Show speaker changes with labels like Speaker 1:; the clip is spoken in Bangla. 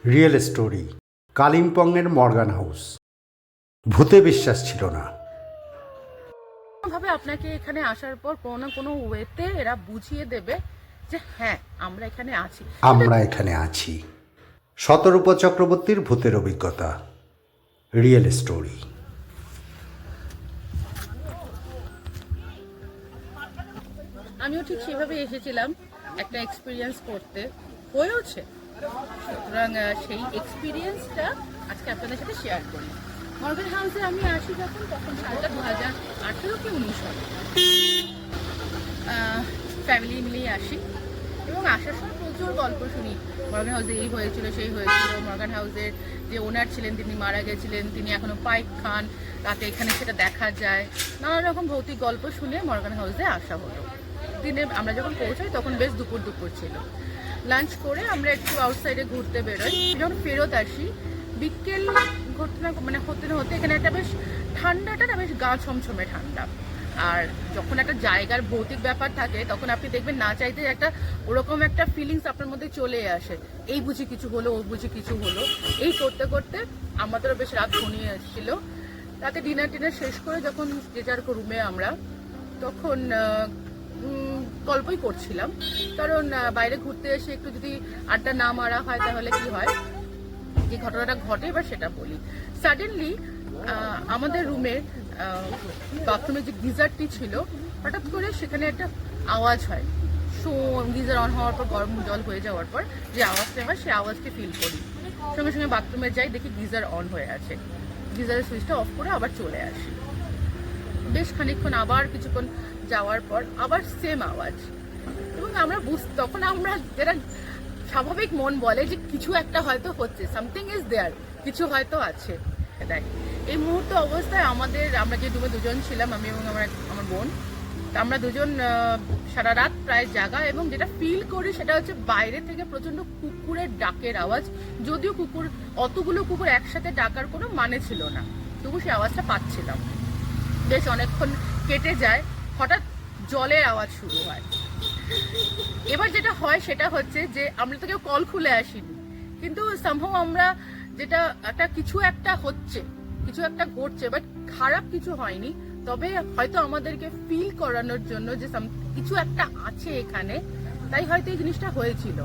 Speaker 1: Real story. কালিম্পংয়ের মর্গান হাউস। ভূতে বিশ্বাস ছিল না।
Speaker 2: ভাবে আপনাকে এখানে আসার পর কোনো না কোনো ওয়েতে এরা বুঝিয়ে দেবে যে হ্যাঁ আমরা এখানে আছি।
Speaker 1: আমরা এখানে আছি। শতরূপ চক্রবর্তীর ভূতের অভিজ্ঞতা। Real story.
Speaker 2: আমিও ঠিক সেভাবে এসেছিলাম একটা এক্সপিরিয়েন্স করতে, হয়েওছে। সুতরাং সেই এক্সপিরিয়েন্সটা আজকে আপনাদের সাথে শেয়ার করি। মর্গান হাউসে আমি আসি তখন সালটা 2018 কি 19 সালে। ফ্যামিলি মিলিয়ে আসি এবং আসার সময় প্রচুর গল্প শুনি। মর্গান হাউসে এই হয়েছিল সেই হয়েছিল, মর্গান হাউসের যে ওনার ছিলেন তিনি মারা গেছিলেন, তিনি এখনো পাইপ খান, রাতে এখানে সেটা দেখা যায়। নানা রকম ভৌতিক গল্প শুনে মর্গান হাউসে আসা হলো। দিনে আমরা যখন পৌঁছাই তখন বেশ দুপুর ছিল। লাঞ্চ করে আমরা একটু আউটসাইডে ঘুরতে বেরোই। যখন ফেরত আসি বিকেল ঘটনা হতে না হতে এখানে একটা বেশ ঠান্ডাটা না বেশ গা ছমছমে ঠান্ডা। আর যখন একটা জায়গার ভৌতিক ব্যাপার থাকে তখন আপনি দেখবেন না চাইতে একটা ওরকম একটা ফিলিংস আপনার মধ্যে চলে আসে, এই বুঝি কিছু হলো, ও বুঝি কিছু হলো। এই করতে করতে আমাদেরও বেশ রাত ঘনিয়ে এসেছিল। রাতে ডিনার শেষ করে যখন যে যার রুমে আমরা তখন গল্পই করছিলাম, কারণ বাইরে ঘুরতে এসে একটু যদি আড্ডা না মারা হয় তাহলে কি হয়, যে ঘটনাটা ঘটে এবার সেটা বলি। সাডেনলি আমাদের রুমে বাথরুমে যে গিজারটি ছিল হঠাৎ করে সেখানে একটা আওয়াজ হয়। গিজার অন হওয়ার পর, গরম জল হয়ে যাওয়ার পর যে আওয়াজটা হয় সেই আওয়াজকে ফিল করি। সঙ্গে সঙ্গে বাথরুমে যাই, দেখি গিজার অন হয়ে আছে। গিজারের সুইচটা অফ করে আবার চলে আসি। বেশ খানিকক্ষণ আবার কিছুক্ষণ যাওয়ার পর আবার সেম আওয়াজ, এবং আমরা তখন আমরা যেটা স্বাভাবিক মন বলে যে কিছু একটা হয়তো হচ্ছে, সামথিং ইজ দেয়ার, কিছু হয়তো আছে। দেখ এই মুহূর্তে অবস্থায় আমরা যে রুমে দুজন ছিলাম, আমি এবং আমার বোন, আমরা দুজন সারা রাত প্রায় জাগা, এবং যেটা ফিল করি সেটা হচ্ছে বাইরে থেকে প্রচন্ড কুকুরের ডাকের আওয়াজ। যদিও অতগুলো কুকুর একসাথে ডাকার কোনো মানে ছিল না, তবু সেই আওয়াজটা পাচ্ছিলাম। বেশ অনেকক্ষণ কেটে যায়, হঠাৎ জলের আওয়াজ শুরু হয়। এবার যেটা হয় সেটা হচ্ছে যে আমরা তো কেউ কল খুলে আসিনি, কিন্তু সামহাও আমরা যেটা কিছু একটা হচ্ছে, কিছু একটা ঘটছে, বাট খারাপ কিছু হয়নি, তবে হয়তো আমাদেরকে ফিল করানোর জন্য যে কিছু একটা আছে এখানে, তাই হয়তো এই জিনিসটা হয়েছিল।